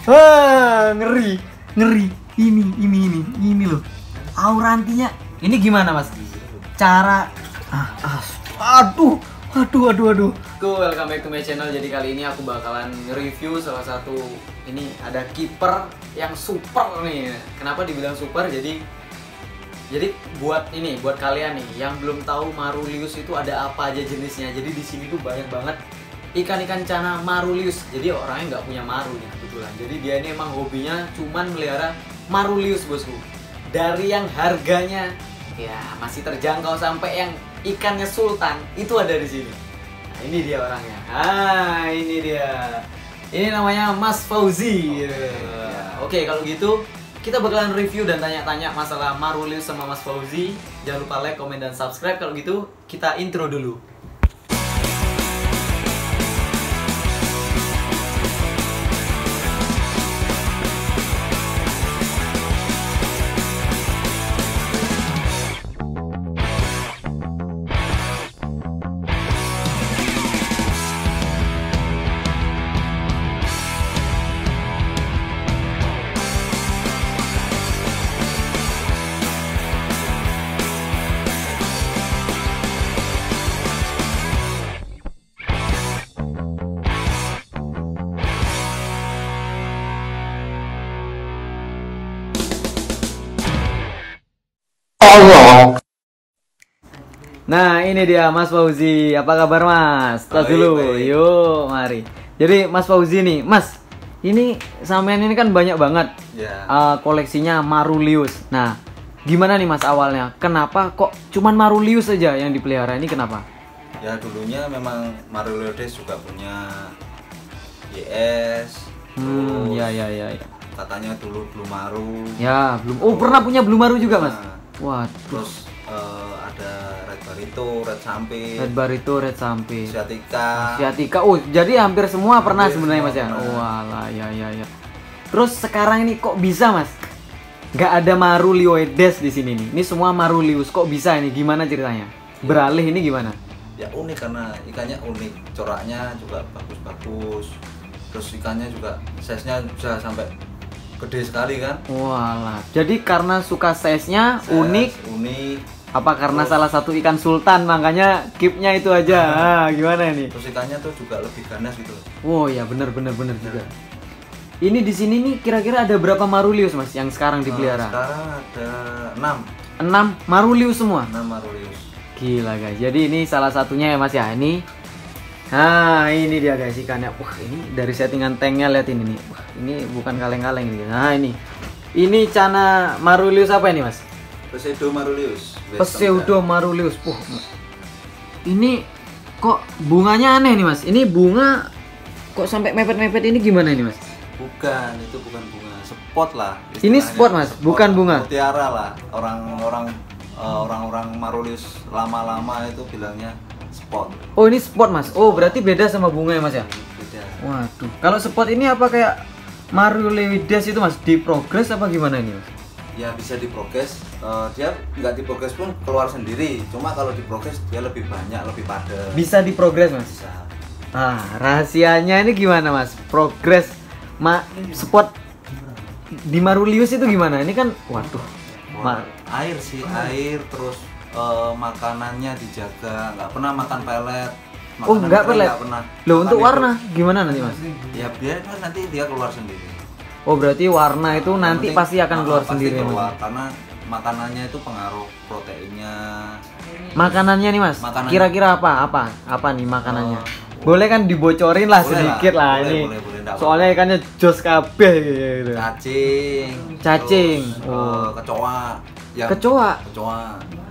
Ngeri, ngeri. Ini loh. Aurantinya. Ini gimana Mas? Cara aduh. Welcome back to my channel. Jadi kali ini aku bakalan review salah satu, ini ada kiper yang super nih. Kenapa dibilang super? Jadi buat kalian nih yang belum tahu Marulius itu ada apa aja jenisnya. Jadi di sini tuh banyak banget ikan-ikan cana Marulius. Jadi orangnya nggak punya maru nih kebetulan. Jadi dia ini emang hobinya cuman melihara Marulius bosku. Dari yang harganya ya masih terjangkau sampai yang ikannya sultan itu ada di sini. Nah, ini dia orangnya. Ini dia. Ini namanya Mas Fauzi. Oke, kalau gitu kita bakalan review dan tanya-tanya masalah Marulius sama Mas Fauzi. Jangan lupa like, komen, dan subscribe. Kalau gitu kita intro dulu. Nah, ini dia Mas Fauzi. Apa kabar Mas? Tas dulu. Baik. Yuk, mari. Jadi Mas Fauzi nih, Mas. Ini sampean ini kan banyak banget koleksinya Marulius. Nah, gimana nih Mas awalnya? Kenapa kok cuman Marulius aja yang dipelihara? Ini kenapa? Ya dulunya memang Marulius juga punya YS. Ya. Katanya dulu Blue Maru. Ya, belum. Oh, pernah punya Blue Maru juga, Mas? Nah, Wah, terus ada Red Barito, Red Sampai, Red Barito, Red Sampai, Siatika. Oh, jadi hampir semua pernah sebenarnya Mas ya? Pernah. Walah, ya. Terus sekarang ini kok bisa Mas? Nggak ada Marulioides di sini nih. Ini semua Marulius. Kok bisa ini? Gimana ceritanya? Beralih ini gimana? Ya unik karena ikannya unik, coraknya juga bagus-bagus. Terus ikannya juga size-nya bisa sampai gede sekali kan? Walah. Jadi karena suka size-nya unik. Apa karena terus, salah satu ikan sultan makanya keep-nya itu aja? Gimana ini? Terus ikannya tuh juga lebih ganas gitu. Oh ya, bener juga. Ini di sini nih kira-kira ada berapa Marulius Mas yang sekarang dipelihara? Sekarang ada 6. 6 Marulius semua? 6 Marulius. Gila guys, jadi ini salah satunya ya Mas ya. Ini, nah ini dia guys ikannya. Wah, ini dari settingan tanknya, lihat ini nih. Wah, ini bukan kaleng-kaleng nih. Nah ini cana Marulius apa ini Mas? Pseudo Marulius. Pseudo Marulius. Ini kok bunganya aneh nih Mas. Ini bunga kok sampai mepet-mepet, ini gimana ini Mas? Bukan, itu bukan bunga, spot lah. Ini spot Mas, bukan bunga. Mutiara lah. Orang-orang Marulius lama-lama itu bilangnya spot. Oh, ini spot Mas. Oh, berarti beda sama bunga ya Mas ya? Beda. Waduh. Kalau spot ini apa kayak Marulides itu Mas? Di progres apa gimana ini Mas? Ya bisa diprogres. Dia nggak diprogres pun keluar sendiri. Cuma kalau diprogres dia lebih banyak, lebih padat. Bisa diprogres Mas? Bisa. Rahasianya ini gimana Mas? Progres spot di Marulius itu gimana? Ini kan waduh. Air sih, air terus makanannya dijaga, nggak pernah makan pelet. Oh, nggak pelet? Nggak pernah. Loh, untuk Makan warna gimana nanti Mas? Ya biar kan nanti dia keluar sendiri. Oh, berarti warna itu nanti Penting, pasti akan keluar pasti sendiri keluar, Mas? karena makanannya itu pengaruh proteinnya. Makanannya nih Mas, Makanan. kira-kira apa nih makanannya? Boleh kan dibocorin lah Boleh sedikit lah, boleh, ini. boleh, enggak Soalnya apa-apa. ikannya jos kabeh gitu. Cacing. Oh. Kecoa. Kecoa.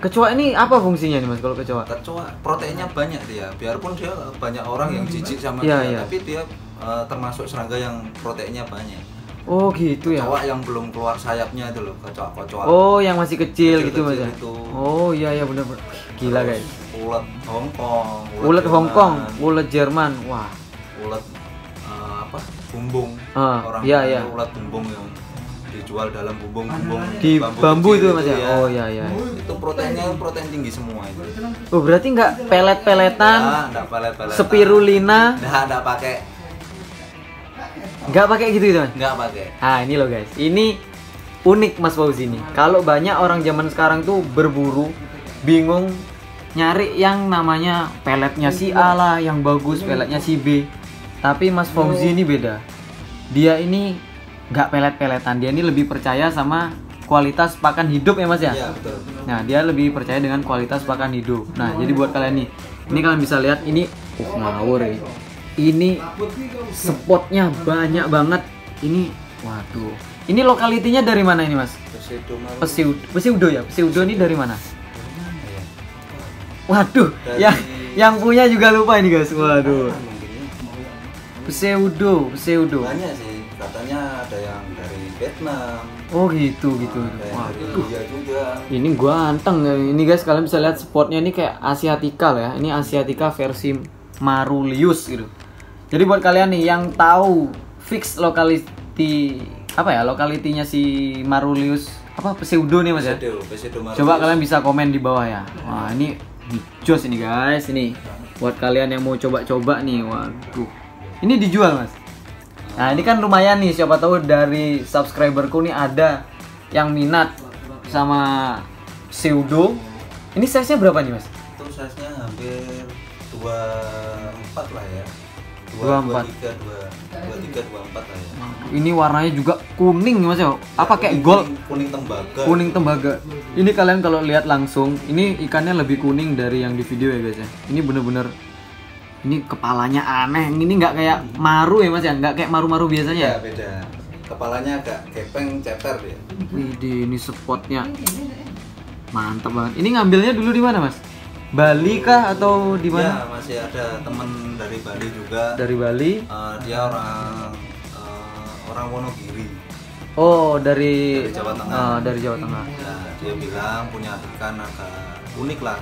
Kecoa ini apa fungsinya nih Mas kalau kecoa? Kecoa proteinnya banyak dia. Biarpun dia banyak orang yang jijik sama Iya, dia, iya. tapi dia termasuk serangga yang proteinnya banyak. Oh gitu ya. Kecoa yang belum keluar sayapnya itu loh, kecoa. Oh, yang masih kecil gitu Mas ya? itu. Oh iya benar. Gila guys. Ulet Hongkong, Ulet Jerman, Hongkong, ulet Jerman. Wah. ulet bumbung. Orang iya. ulet bumbung yang dijual dalam bumbung Di bambu itu kecil Mas ya? ya. Oh iya. Itu proteinnya protein tinggi semua itu. Oh berarti nggak pelet-peletan, Enggak pelet-peletan. spirulina. Enggak pakai Nggak pakai gitu gitu, Mas? Nggak pakai. Nah ini loh guys, ini unik Mas Fauzi ini. Kalau banyak orang zaman sekarang tuh berburu, bingung nyari yang namanya peletnya si A lah, yang bagus, peletnya si B. Tapi Mas Fauzi ini beda. Dia ini nggak pelet-peletan, dia ini lebih percaya sama kualitas pakan hidup ya Mas ya. Iya betul. Nah dia lebih percaya dengan kualitas pakan hidup. Nah jadi buat kalian nih, ini kalian bisa lihat ini, ngawur ya. Ini spotnya banyak banget. Ini, waduh. Ini lokalitinya dari mana ini Mas? Pesiudo ya. Pesiudo ini dari mana? Waduh, yang punya juga lupa ini guys. Waduh. Pseudo. Banyak sih, katanya ada yang dari Vietnam. Oh gitu. Ada yang dari India juga. Ini gua anteng. Ini guys kalian bisa lihat spotnya ini kayak Asiatica ya. Ini Asiatica versi Marulius gitu. Jadi buat kalian nih yang tahu fix lokalitinya si Marulius pseudo nih Mas ya. Pseudo Marulius. Coba kalian bisa komen di bawah ya. Wah, ini jos ini guys, ini buat kalian yang mau coba-coba nih. Waduh. Ini dijual Mas. Nah, ini kan lumayan nih, siapa tahu dari subscriberku nih ada yang minat sama pseudo. Ini size-nya berapa nih Mas? Itu size-nya hampir 24 lah ya. 24. 23, 24 lah ya. Ini warnanya juga kuning Mas ya. Apa kayak gold? Kuning tembaga. Kuning tembaga. Ini kalian kalau lihat langsung, ini ikannya lebih kuning dari yang di video ya guys ya. Ini bener-bener, ini kepalanya aneh. Ini nggak kayak maru ya Mas ya, nggak kayak maru-maru biasanya. Ya beda. Kepalanya agak gepeng ceper ya. Widih, ini spotnya mantap banget. Ini ngambilnya dulu di mana Mas? Bali kah atau di mana? Ya masih ada temen dari Bali juga. Dari Bali. Dia orang Wonogiri. Oh dari Jawa Tengah. Dari Jawa Tengah. Nah, dia bilang punya ikan agak unik lah.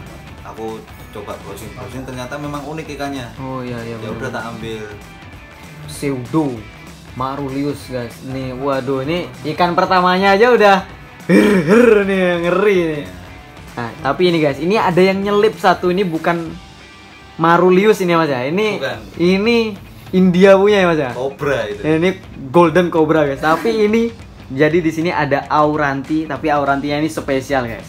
Aku coba browsing ternyata memang unik ikannya. Oh iya. Ya udah tak ambil. Pseudo Marulius guys. Nih waduh, ini ikan pertamanya aja udah nih, ngeri nih. Nah, tapi ini guys, ini ada yang nyelip satu, ini bukan Marulius ini Mas ya. Ini India punya ya Mas ya. Cobra itu. Ini golden cobra guys. Tapi ini jadi di sini ada auranti, tapi aurantinya ini spesial guys.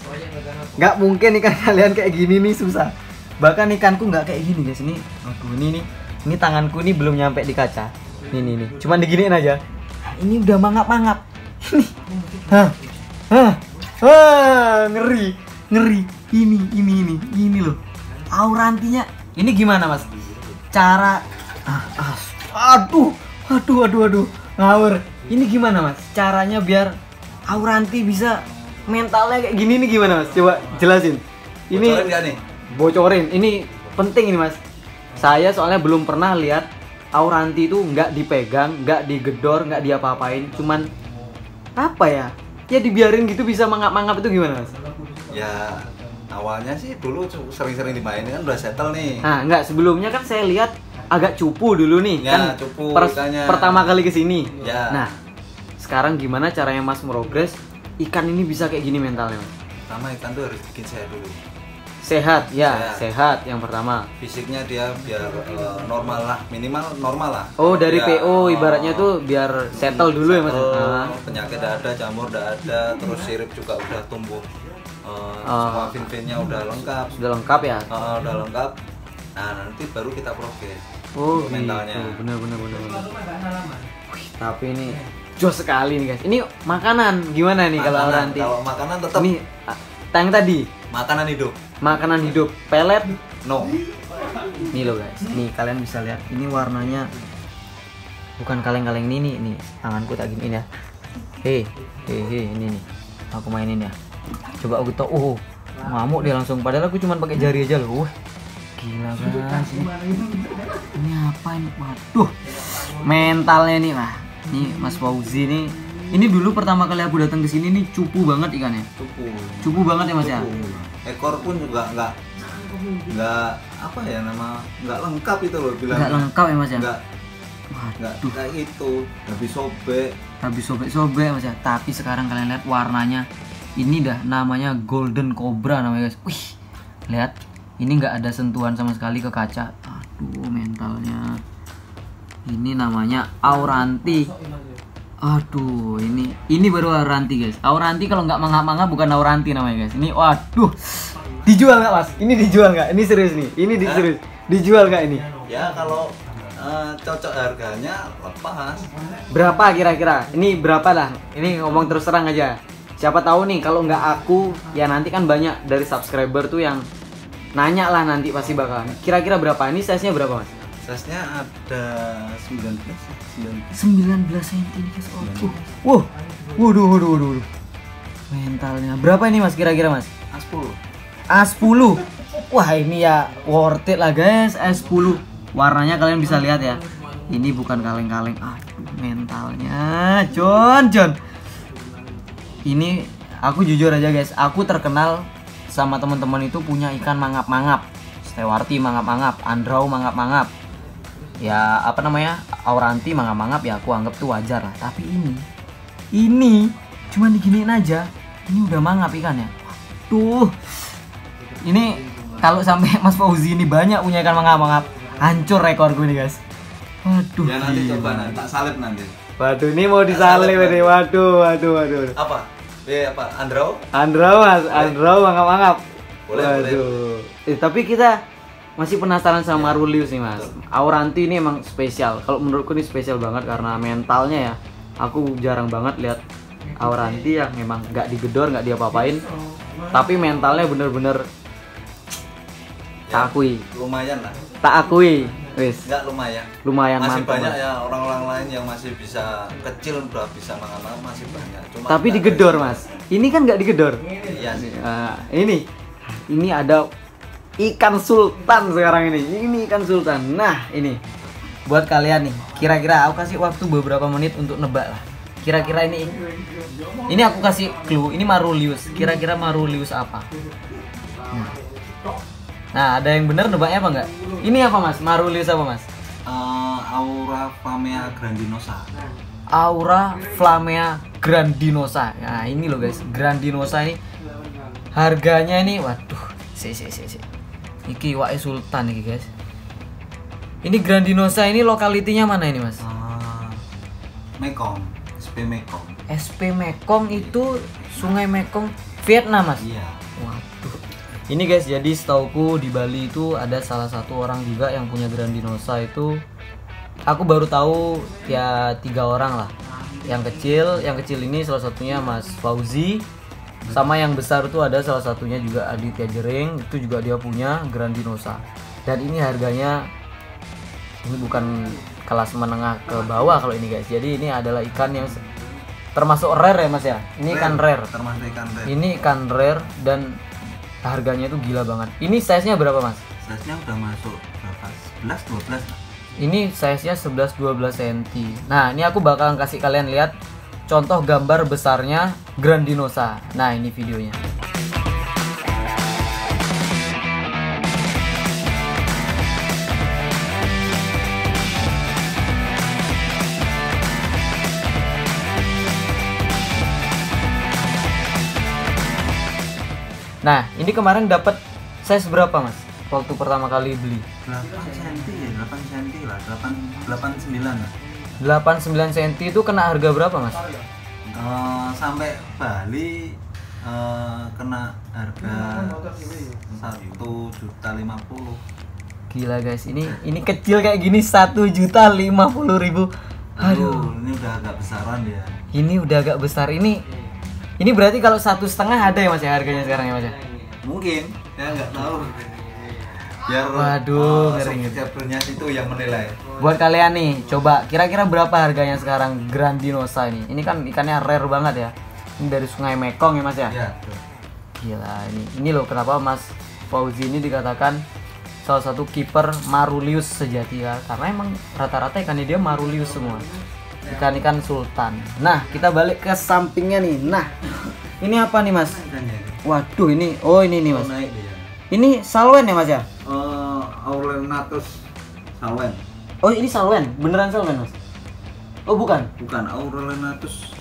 Nggak mungkin ikan kalian kayak gini nih, susah. Bahkan ikanku nggak kayak gini guys. Ini, aduh ini tanganku ini belum nyampe di kaca. Nih. Cuman diginiin aja. Nah, ini udah mangap-mangap. Ngeri. Ini loh. Aurantinya. Ini gimana Mas? Cara aduh. Ngawur. Ini gimana Mas? Caranya biar auranti bisa mentalnya kayak gini nih gimana Mas? Coba jelasin. Ini Bocorin nggak nih? Bocorin. Ini penting ini Mas. Saya soalnya belum pernah lihat auranti itu nggak dipegang, nggak digedor, nggak diapa-apain, cuman apa ya? Ya dibiarin gitu bisa mangap-mangap, itu gimana Mas? Ya awalnya sih dulu sering-sering dimainin kan udah settle nih. Nah, enggak, sebelumnya kan saya lihat agak cupu dulu nih, ya, kan cupu pertama kali kesini. Ya. Nah, sekarang gimana caranya Mas progres ikan ini bisa kayak gini mentalnya Mas? Pertama ikan tuh harus bikin sehat dulu. Sehat yang pertama. Fisiknya dia biar normal lah, minimal normal lah. Oh, dari ya, PO ibaratnya tuh biar settle dulu ya Mas. Penyakit udah ada, jamur udah ada, terus sirip juga udah tumbuh. Semua fin-finnya udah lengkap. Sudah lengkap ya? Udah lengkap. Nah, nanti baru kita progres. Oh, mentalnya. Gitu. Bener. Wih, tapi ini jos sekali nih guys. Ini makanan gimana nih kalau nanti? Kalau makanan tetap ini tang tadi. Makanan hidup. Makanan hidup. Pelet? No. Nih loh guys. Nih kalian bisa lihat. Ini warnanya bukan kaleng-kaleng ini nih. Tanganku tak giniin ya. Hei, ini nih. Aku mainin ya. Coba aku tahu. Ngamuk dia langsung. Padahal aku cuma pakai jari aja loh. Gila guys. Ini apa ini? Waduh. Mentalnya nih lah. Nih Mas Fauzi nih. Ini dulu pertama kali aku datang ke sini nih cupu banget ikannya. Cupu banget ya Mas ya. Ekor pun juga nggak apa ya nggak lengkap itu loh bilang. Nggak lengkap ya Mas ya. Nggak kayak itu. Habis sobek Mas ya. Tapi sekarang kalian lihat warnanya. Ini dah namanya golden cobra namanya guys. Wih, lihat. Ini nggak ada sentuhan sama sekali ke kaca. Aduh, mentalnya. Ini namanya Auranti. Aduh, ini baru Auranti guys. Auranti kalau nggak manga-manga bukan Auranti namanya guys. Ini waduh. Dijual nggak mas? Ini dijual nggak? Ini serius nih. Ini serius. Dijual nggak ini? Ya kalau cocok harganya lepas. Berapa kira-kira? Ini berapa lah? Ini ngomong terus terang aja. Siapa tahu nih kalau nggak aku, ya nanti kan banyak dari subscriber tuh yang nanya lah nanti pasti bakalan. Kira-kira berapa? Ini size-nya berapa mas? Size-nya ada 19 cm nih guys. Oh. Waduh. Mentalnya. Berapa ini mas kira-kira mas? A10. A10. Wah, ini ya worth it lah guys, A10. Warnanya kalian bisa lihat ya. Ini bukan kaleng-kaleng. Aduh, mentalnya. John. Ini aku jujur aja guys, aku terkenal sama teman-teman itu punya ikan mangap-mangap. Stewarti mangap-mangap, Andrau mangap-mangap. Ya apa namanya? Auranti mangap-mangap ya aku anggap tuh wajar lah. Tapi ini cuma diginiin aja. Ini udah mangap ikannya. Tuh. Ini kalau sampai Mas Fauzi ini banyak punya ikan mangap-mangap, hancur rekor gue nih guys. Waduh. Ya nanti coba tak salib nanti. Waduh, ini mau disalib ini. Waduh. Apa? Apa? Andrau mas, Andrau mangap-mangap. Boleh. Tapi kita masih penasaran sama Marulius nih mas. Auranti ini emang spesial. Kalau menurutku ini spesial banget karena mentalnya ya. Aku jarang banget lihat Auranti yang memang nggak digedor, nggak diapa-apain. Tapi mentalnya bener-bener tak akui. Lumayan lah. Tak akui. Wis. Enggak lumayan. Lumayan masih mantap. Banyak ya orang-orang lain yang masih bisa kecil udah bisa mangap masih banyak. Cuma tapi digedor mas. Ini kan nggak digedor. Iya sih. Ini ada ikan sultan sekarang ini. Ini ikan sultan. Nah ini buat kalian nih. Kira-kira aku kasih waktu beberapa menit untuk nebak lah. Kira-kira ini aku kasih clue. Ini Marulius. Kira-kira Marulius apa? Nah, ada yang bener nebaknya apa enggak? Ini apa mas? Marulius apa mas? Aura Flamea grandinosa. Aura Flamea grandinosa. Nah ini loh guys, grandinosa ini harganya ini, waduh, iki wae sultan iki guys. Ini grandinosa ini lokalitinya mana ini mas? Mekong, SP Mekong. SP Mekong itu Sungai Mekong Vietnam mas? Iya. Waduh. Ini guys, jadi setauku di Bali itu ada salah satu orang juga yang punya grandinosa itu. Aku baru tahu ya 3 orang lah. Yang kecil ini salah satunya Mas Fauzi. Sama yang besar itu ada salah satunya juga Aditya Jering, itu juga dia punya grandinosa. Dan ini harganya ini bukan kelas menengah ke bawah kalau ini guys. Jadi ini adalah ikan yang termasuk rare ya Mas ya. Ini ikan rare. Termasuk ikan rare. Ini ikan rare dan harganya itu gila banget. Ini size-nya berapa mas? Size-nya udah masuk berapa? 11-12 lah. Ini size-nya 11-12 cm. Nah ini aku bakalan kasih kalian lihat contoh gambar besarnya grandinosa. Nah ini videonya. Nah, ini kemarin dapat size berapa, Mas? Waktu pertama kali beli? 8 cm ya, 8 cm lah, 89 lah. 89 cm itu kena harga berapa, Mas? Sampai Bali kena harga 1.050.000. Gila guys, ini kecil kayak gini 1.050.000. Aduh, ini udah agak besaran ya. Ini udah agak besar ini berarti kalau 1,5 ada ya Mas ya harganya sekarang ya Mas ya? Mungkin, ya nggak tahu. Biar waduh, ngeri. Subscribernya itu yang menilai. Buat kalian nih, coba kira-kira berapa harganya sekarang grandinosa ini? Ini kan ikannya rare banget ya. Ini dari Sungai Mekong ya Mas ya? Iya. Gila ini loh kenapa Mas Fauzi ini dikatakan salah satu kiper Marulius sejati ya. Karena emang rata-rata ikannya dia Marulius semua. Ikan-ikan sultan. Nah, kita balik ke sampingnya nih. Nah, ini apa nih Mas? Waduh, ini nih Mas. Ini salwen ya Mas ya? Aurelnatus salwen. Oh, ini salwen. Beneran salwen Mas? Oh, bukan. Bukan Aurelnatus.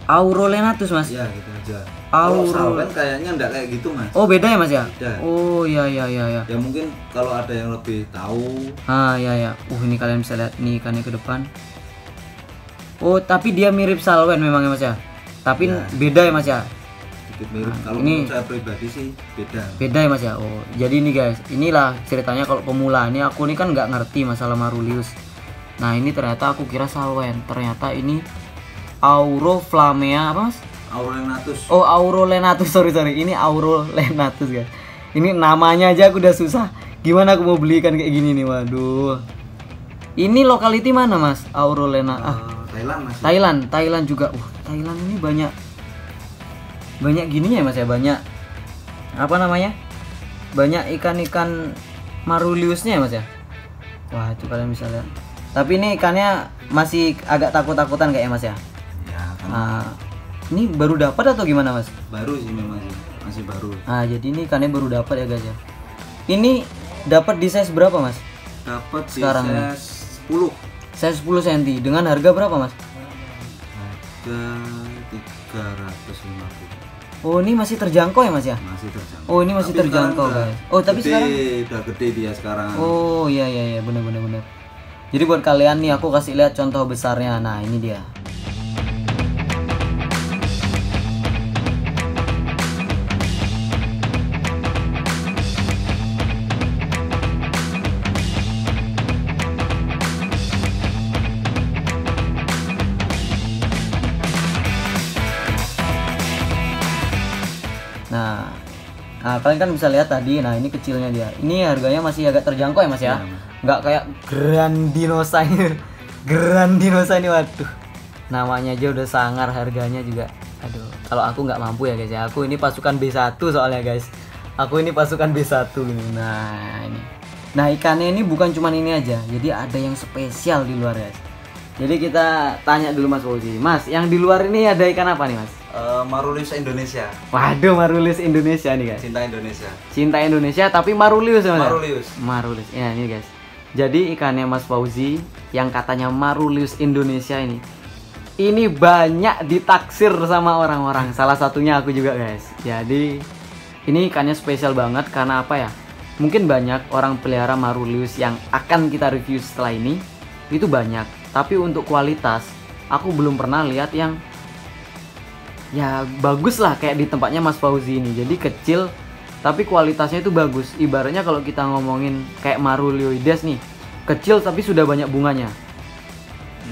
Aurolenatus mas. Ya gitu aja. Kalau Salwen kayaknya enggak kayak gitu mas. Oh beda ya mas ya? Beda. Oh iya iya iya ya. Ya mungkin kalau ada yang lebih tahu. Iya ya. Ini kalian bisa lihat nih ikannya ke depan. Oh tapi dia mirip Salwen memang ya mas ya. Tapi Ya. beda ya mas ya. Sedikit mirip. Kalau ini- menurut saya pribadi sih beda. Beda ya mas ya. Oh jadi ini guys, inilah ceritanya kalau pemula. Ini aku nih kan nggak ngerti masalah Marulius. Nah ini ternyata aku kira Salwen. Ternyata ini Auroflammea apa mas? Aurolenatus. Oh Aurolenatus, sorry. Ini Aurolenatus guys. Ini namanya aja aku udah susah. Gimana aku mau beli ikan kayak gini nih, waduh. Ini lokality mana mas? Thailand mas. Thailand juga. Thailand ini banyak gininya ya mas ya, banyak apa namanya? Banyak ikan-ikan Maruliusnya ya mas ya. Wah itu kalian bisa lihat. Tapi ini ikannya masih agak takut-takutan kayak mas ya. Ya kan. Ini baru dapat atau gimana mas? Baru sih memang sih. Masih baru. Jadi ini ikannya baru dapat ya guys ya. Ini dapat di size berapa mas? Dapat di Sekarang size 10. Size 10 cm. Dengan harga berapa mas? Harga 350. Oh ini masih terjangkau ya mas ya? Masih terjangkau. Oh ini masih Tapi terjangkau sekarang guys. Oh tapi gede, sekarang? udah gede dia sekarang. Oh iya benar. Jadi buat kalian nih aku kasih lihat contoh besarnya. Nah ini dia. Nah, kalian kan bisa lihat tadi. Nah ini kecilnya dia. Ini harganya masih agak terjangkau ya mas ya. Iya, Mas. Nggak kayak Grandinosa ini. Grandinosa ini waduh. Namanya aja udah sangar, harganya juga. Aduh, kalau aku nggak mampu ya guys ya. Aku ini pasukan B1 soalnya guys. Aku ini pasukan B1 ini. Nah ini. Nah ikannya ini bukan cuman ini aja. Jadi ada yang spesial di luar guys. Jadi kita tanya dulu Mas Fauzi. Mas, yang di luar ini ada ikan apa nih Mas? Marulius Indonesia. Waduh, Marulius Indonesia nih guys. Cinta Indonesia. Cinta Indonesia tapi Marulius ya Mas? Marulius. Ya ini guys. Jadi ikannya Mas Fauzi yang katanya Marulius Indonesia ini banyak ditaksir sama orang-orang. Salah satunya aku juga guys. Jadi ini ikannya spesial banget karena apa ya? Mungkin banyak orang pelihara Marulius yang akan kita review setelah ini itu banyak. Tapi untuk kualitas aku belum pernah lihat yang ya bagus lah kayak di tempatnya Mas Fauzi ini. Jadi kecil tapi kualitasnya itu bagus. Ibaratnya kalau kita ngomongin kayak Marulioides nih, kecil tapi sudah banyak bunganya.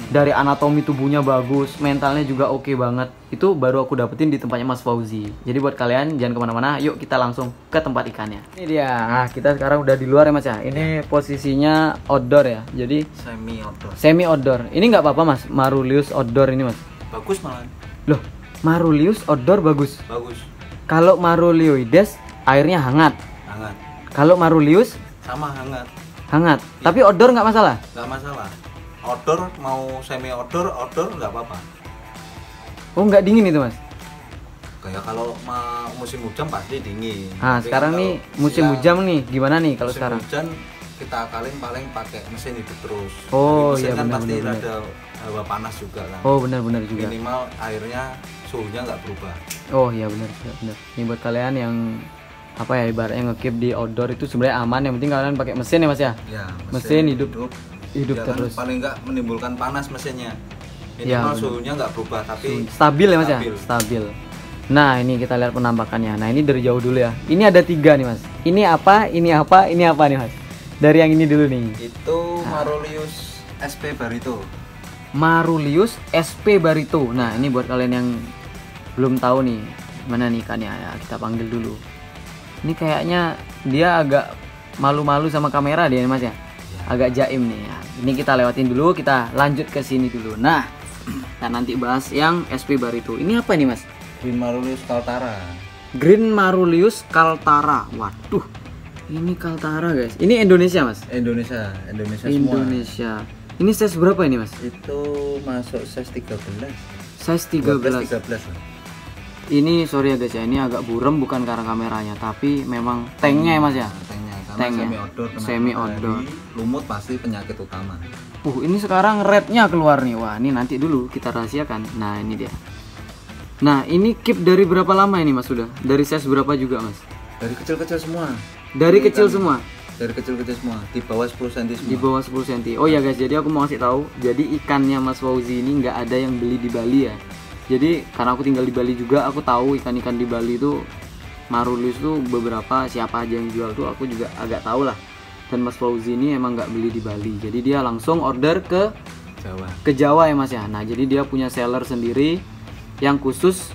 Dari anatomi tubuhnya bagus, mentalnya juga oke banget. Itu baru aku dapetin di tempatnya Mas Fauzi. Jadi buat kalian jangan kemana-mana, yuk kita langsung ke tempat ikannya. Ini dia. Nah, kita sekarang udah di luar ya Mas ya. Ini posisinya outdoor ya. Jadi semi outdoor. Ini nggak apa-apa Mas, Marulius outdoor ini Mas. Bagus malah. Loh, Marulius outdoor bagus. Bagus. Kalau Marulioides airnya hangat. Hangat. Kalau Marulius Sama hangat. hangat. Tapi outdoor nggak masalah. Nggak masalah. Outdoor mau semi outdoor nggak apa-apa. Oh nggak dingin itu Mas? Kayak kalau musim hujan pasti dingin. Nah Tapi sekarang kalau nih musim siang, hujan nih, gimana nih kalau musim sekarang? hujan kita akalin paling pakai mesin hidup terus. Oh, Dari mesin iya, kan benar, pasti benar, ada hawa panas juga kan. Oh benar-benar juga. Minimal airnya suhunya nggak berubah. Oh iya benar. Ini buat kalian yang apa ya ibaratnya nge-keep di outdoor itu sebenarnya aman. Yang penting kalian pakai mesin ya Mas ya. Ya, Mesin hidup Ya kan terus. paling nggak menimbulkan panas mesinnya. Ya, Minimal benar. suhunya nggak berubah tapi Stabil ya Mas ya? Stabil. Stabil. Nah ini kita lihat penampakannya. Nah ini dari jauh dulu ya. Ini ada 3 nih Mas. Ini apa? Ini apa? Ini apa nih Mas? Dari yang ini dulu nih. itu Marulius SP Barito. Marulius SP Barito. Nah ini buat kalian yang belum tahu nih mana nih ikannya ya, kita panggil dulu. Ini kayaknya dia agak malu-malu sama kamera dia Mas ya. Agak jaim nih ya. Ini kita lewatin dulu, kita lanjut ke sini dulu. Nah, kita nanti bahas yang SP Barito. Ini apa nih Mas? Green Marulius Kaltara. Green Marulius Kaltara. Waduh. Ini Kaltara guys. Ini Indonesia Mas? Indonesia semua. Indonesia. Ini size berapa ini Mas? Itu masuk size 13. Size 13. 13 lah. Ini sorry ya guys ya, ini agak buram bukan karena kameranya, tapi memang tanknya ya Mas ya. Tanknya Tanknya. karena semi outdoor. Semi outdoor. Lumut pasti penyakit utama. Ini sekarang rednya keluar nih. Wah, ini nanti dulu kita rahasiakan. Nah, ini dia. Nah, ini keep dari berapa lama ini Mas sudah? Dari size berapa juga Mas? Dari kecil-kecil semua. Dari Ini kecil kan semua? Dari kecil-kecil semua, di bawah 10 cm semua. Di bawah 10 cm. Oh ya guys, jadi aku mau kasih tahu, jadi ikannya Mas Fauzi ini nggak ada yang beli di Bali ya. Jadi karena aku tinggal di Bali juga, aku tahu ikan-ikan di Bali itu Marulius tuh beberapa siapa aja yang jual tuh aku juga agak tahu lah. Dan Mas Fauzi ini emang nggak beli di Bali, jadi dia langsung order ke Jawa ya Mas ya. Nah jadi dia punya seller sendiri yang khusus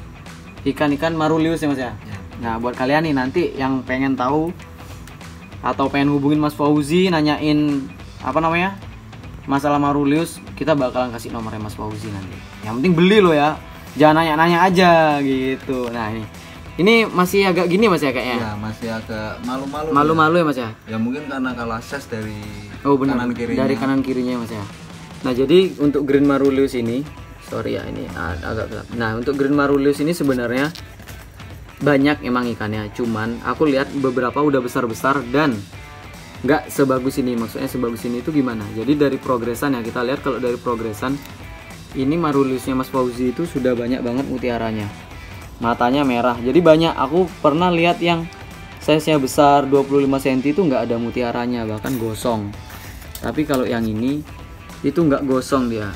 ikan-ikan Marulius ya Mas ya. Nah buat kalian nih nanti yang pengen tahu atau pengen hubungin Mas Fauzi nanyain apa namanya masalah Marulius, kita bakalan kasih nomornya Mas Fauzi nanti. Yang penting beli lo ya, jangan nanya-nanya aja gitu. Nah ini masih agak gini Mas ya kayaknya. Ya masih agak malu-malu. Malu-malu ya Mas ya. Ya mungkin karena kalah size dari benar, kanan kirinya. dari kanan kirinya Mas ya. Nah jadi untuk Green Marulius ini, sorry ya ini agak gelap. Nah untuk Green Marulius ini sebenarnya banyak emang ikannya, cuman aku lihat beberapa udah besar-besar dan nggak sebagus ini. Maksudnya sebagus ini itu gimana? Jadi dari progresan ya, kita lihat kalau dari progresan ini Maruliusnya Mas Fauzi itu sudah banyak banget mutiaranya, matanya merah. Jadi banyak, aku pernah lihat yang size nya besar 25 cm itu nggak ada mutiaranya, bahkan gosong. Tapi kalau yang ini itu nggak gosong dia.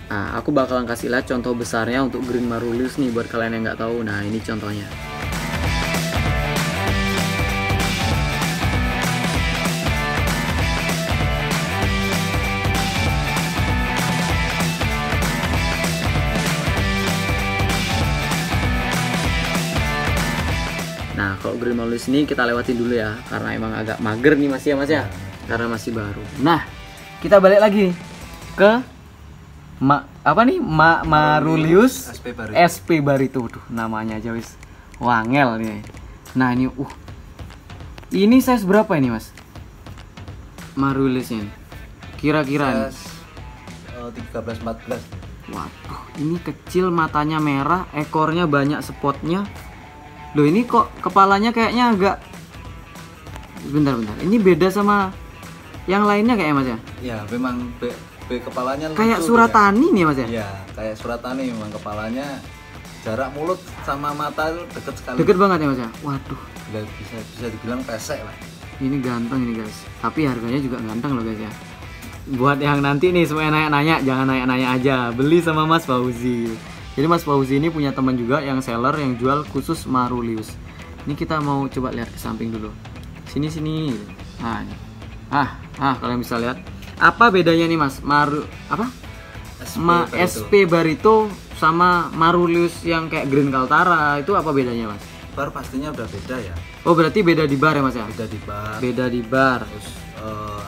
Nah, aku bakalan kasih lihat contoh besarnya untuk Green Marulius nih buat kalian yang nggak tahu. Nah, ini contohnya. Nah, kalau Green Marulius ini kita lewatin dulu ya, karena emang agak mager nih Mas ya, karena masih baru. Nah, kita balik lagi ke Marulius SP Barito. Tuh namanya aja wis wangel nih. Nah ini ini size berapa ini Mas Maruliusnya kira-kira? 13-14. Waduh, ini kecil, matanya merah, ekornya banyak spotnya. Loh ini kok kepalanya kayaknya agak, bentar ini beda sama yang lainnya kayak Mas ya? Ya memang kepalanya kayak lucu, suratani nih Mas ya? Iya, kayak suratani memang kepalanya, jarak mulut sama mata itu deket sekali. Deket banget ya Mas ya? Waduh, bisa dibilang pesek lah. Ini ganteng ini guys, tapi harganya juga ganteng loh guys ya. Buat yang nanti nih semua nanya-nanya, jangan nanya-nanya aja, beli sama Mas Fauzi. Jadi Mas Fauzi ini punya teman juga yang seller yang jual khusus Marulius. Ini kita mau coba lihat ke samping dulu. Sini. Nah, ini. Kalian bisa lihat. Apa bedanya nih Mas? SP Barito sama Marulius yang kayak Green Kaltara itu apa bedanya Mas? Bar pastinya udah beda ya. Oh berarti beda di bar ya Mas ya? Beda di bar. Terus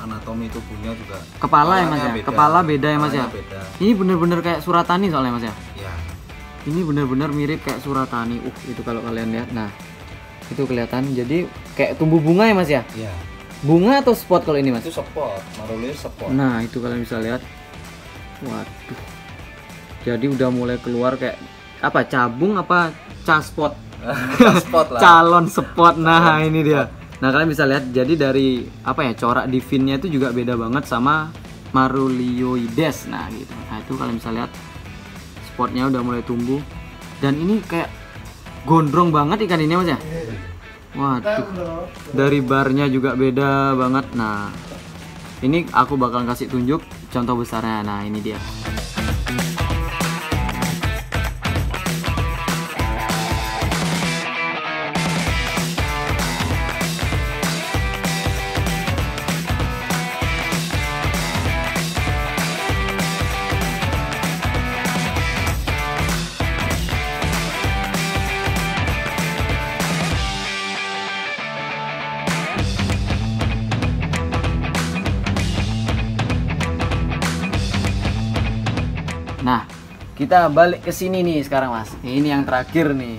anatomi tubuhnya juga. Kepala ya Mas ya? Kepala beda ya Mas ya? Beda. Ini bener-bener kayak suratani soalnya Mas ya? Ya. Ini bener-bener mirip kayak suratani. Itu kalau kalian lihat. Nah itu kelihatan. Jadi kayak tumbuh bunga ya Mas ya? Iya. Bunga atau spot kalau ini Mas? Itu spot, Marulius spot. Nah itu kalian bisa lihat. Waduh. Jadi udah mulai keluar kayak apa? Cabung apa caspot? Spot lah. Calon spot. Nah ini dia. Nah kalian bisa lihat. Jadi dari apa ya, corak di finnya itu juga beda banget sama Marulioides. Nah gitu. Nah itu kalian bisa lihat spotnya udah mulai tumbuh. Dan ini kayak gondrong banget ikan ini Mas ya. Waduh, dari barnya juga beda banget. Nah, ini aku bakal kasih tunjuk contoh besarnya. Nah, ini dia. Nah, kita balik ke sini nih sekarang Mas. Ini yang terakhir nih.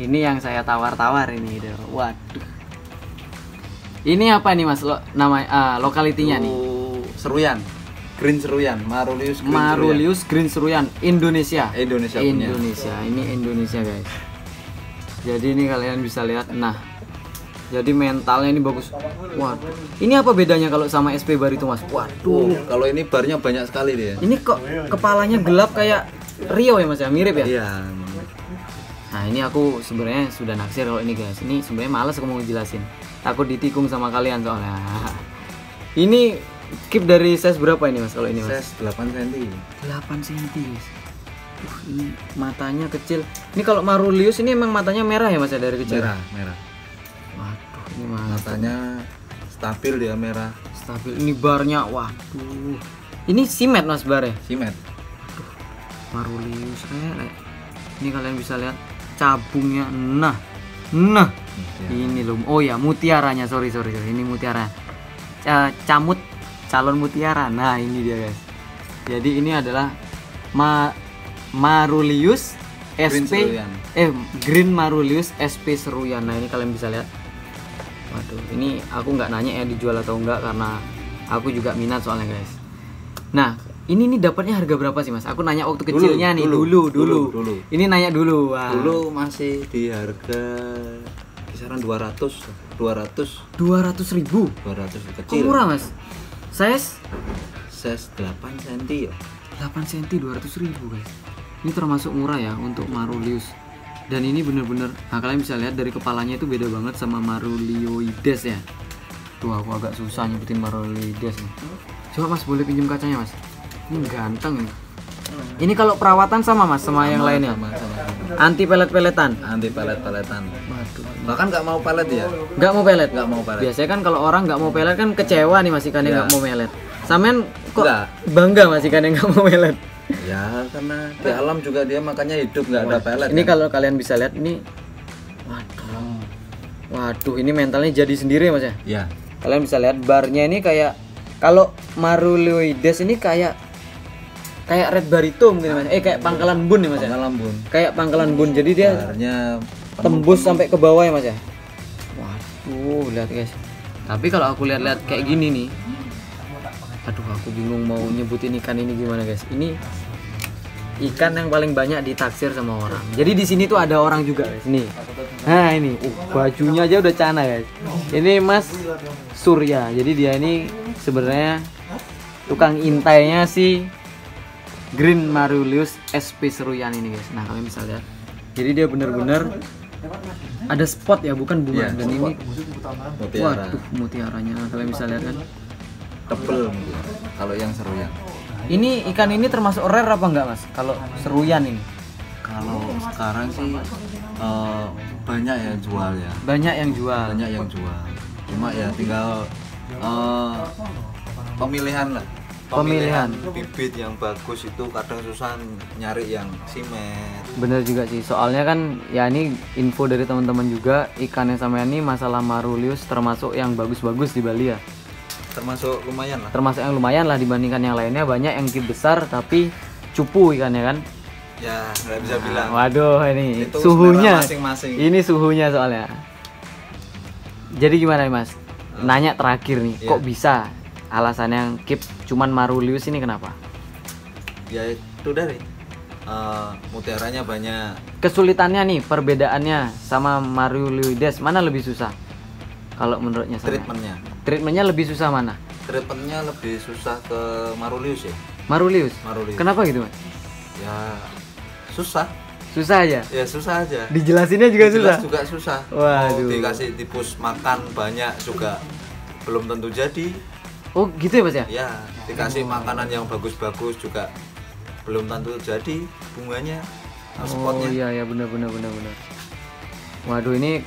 Ini yang saya tawar-tawar ini. Waduh. Ini apa nih Mas? Lokalitinya nih. Seruyan. Green Seruyan, Marulius Green Seruyan, Indonesia. Indonesia. Ini Indonesia guys. Jadi ini kalian bisa lihat. Nah, jadi mentalnya ini bagus. Waduh. Ini apa bedanya kalau sama SP Barito Mas? Waduh. Kalau ini barnya banyak sekali dia. Ini kok kepalanya gelap kayak Rio ya Mas ya, mirip ya? Iya. Nah ini aku sebenarnya sudah naksir kalau ini guys. Ini sebenarnya males aku mau jelasin. Takut ditikung sama kalian soalnya. Ini keep dari size berapa ini Mas kalau ini Mas? Size 8 cm. 8 cm guys. Ini matanya kecil. Ini kalau Marulius ini emang matanya merah ya Mas ya dari kecil? Merah. Waduh, ini Matanya stabil dia merah. stabil. Ini barnya, waduh. Ini simet Mas barnya. Simet. Marulius kayak. Ini kalian bisa lihat cabungnya. Nah. Ini loh. Oh ya, mutiaranya. Sorry. Ini mutiara. Camut calon mutiara. Nah, ini dia guys. Jadi ini adalah Marulius SP Green Marulius SP Seruyan. Nah, ini kalian bisa lihat. Waduh, ini aku nggak nanya ya dijual atau enggak karena aku juga minat soalnya guys. Nah, ini dapatnya harga berapa sih Mas? Aku nanya waktu kecilnya nih, dulu. Ini nanya dulu. Wah. Dulu masih di harga kisaran 200 ribu. 200 Kok kecil. murah Mas? Size 8 cm ya. 8 cm 200 ribu guys. Ini termasuk murah ya untuk Marulius. Dan ini bener-bener, nah kalian bisa lihat dari kepalanya itu beda banget sama Marulioides ya. Tuh aku agak susah nyebutin Marulioides nih. Coba Mas boleh pinjam kacanya Mas. Ini ganteng ini. Ini kalau perawatan sama Mas sama yang lainnya. Sama. Anti pelet-peletan. Anti pelet-peletan. Waduh. Bahkan nggak mau pelet ya. Nggak mau pelet. Nggak mau pelet. Biasanya kan kalau orang nggak mau pelet kan kecewa nih Mas ikannya nggak mau pelet. Sampean kok Nggak. bangga Mas ikannya nggak mau pelet? Ya karena di alam juga dia makanya hidup nggak ada pelet. Ini kan? kalau kalian bisa lihat ini, waduh, ini mentalnya jadi sendiri Mas ya. Ya. Kalian bisa lihat barnya ini kayak kalau Marulioides ini kayak red barito mungkin Mas. Kayak pangkalan bun ya Mas ya. Pangkalan bun. Kayak pangkalan bun. Jadi dia Barnya tembus sampai ke bawah ya Mas ya. Waduh, lihat guys. Tapi kalau aku lihat-lihat kayak gini nih, aduh aku bingung mau nyebutin ikan ini gimana guys. Ini ikan yang paling banyak ditaksir sama orang. Jadi di sini tuh ada orang juga guys. Nih. Nah ini, bajunya aja udah cana guys. Ini Mas Surya. Jadi dia ini sebenarnya tukang intainya si Green Marulius SP Seruyan ini guys. Nah kalian bisa lihat. Jadi dia bener-bener ada spot ya, bukan bunga. Ya, dan ini, mutiara. waduh mutiaranya kalian bisa lihat kan. Tebel kalau yang seruyan. Ini ikan ini termasuk rare apa enggak Mas? Kalau seruyan ini? Kalau sekarang sih banyak yang jual ya. Banyak yang jual. Banyak yang jual. Cuma ya tinggal pemilihan lah. Pemilihan bibit yang bagus itu kadang susah nyari yang simet. Bener juga sih. Soalnya kan ya ini info dari teman-teman juga, ikan yang sama ini masalah Marulius termasuk yang bagus-bagus di Bali ya. Termasuk lumayan lah. Termasuk yang lumayan lah dibandingkan yang lainnya. Banyak yang kip besar tapi cupu ikannya kan. Ya nggak bisa bilang. Waduh ini Itu suhunya. masing-masing. Ini suhunya soalnya. Jadi gimana nih Mas? Nanya terakhir nih, kok bisa alasan yang keep cuman Marulius ini kenapa? Ya itu dari mutiaranya banyak. Kesulitannya nih, perbedaannya sama Marulides mana lebih susah? Kalau menurutnya saya. Treatmentnya lebih susah mana? Treatmentnya lebih susah ke Marulius ya. Marulius. Marulius. Kenapa gitu Mas? Ya susah. Susah aja. Ya susah aja. Dijelasinnya juga susah. Juga susah. Waduh. Mau dikasih tipus makan banyak juga belum tentu jadi. Oh gitu ya Mas ya? Ya dikasih makanan yang bagus-bagus juga belum tentu jadi bunganya. Oh iya benar. Waduh ini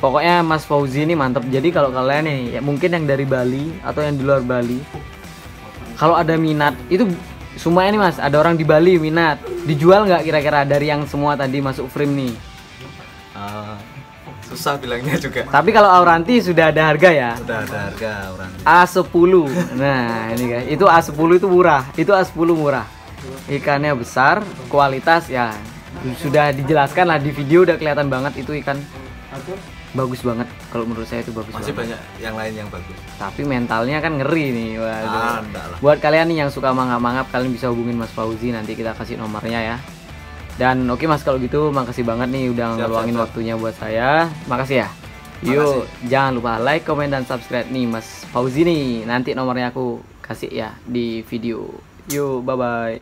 pokoknya Mas Fauzi ini mantap. Jadi kalau kalian nih ya mungkin yang dari Bali atau yang di luar Bali, kalau ada minat itu semuanya nih Mas, ada orang di Bali minat, dijual nggak kira-kira dari yang semua tadi masuk frame nih? Susah bilangnya juga. Tapi kalau Auranti sudah ada harga ya? Sudah ada harga Auranti. A10. Nah ini guys, itu A10 itu murah. Itu A10 murah. Ikannya besar, kualitas ya sudah dijelaskan lah di video, udah kelihatan banget itu ikan bagus banget. Kalau menurut saya itu bagus. Masih banget. banyak yang lain yang bagus. Tapi mentalnya kan ngeri nih. Waduh. Enggak lah. Buat kalian nih yang suka mangap-mangap, kalian bisa hubungin Mas Fauzi, nanti kita kasih nomornya ya. Dan oke Mas kalau gitu makasih banget nih udah ngeluangin waktunya buat saya. Makasih ya. Yuk, jangan lupa like, comment, dan subscribe nih Mas Fauzi nih. Nanti nomornya aku kasih ya di video. Yuk, bye-bye.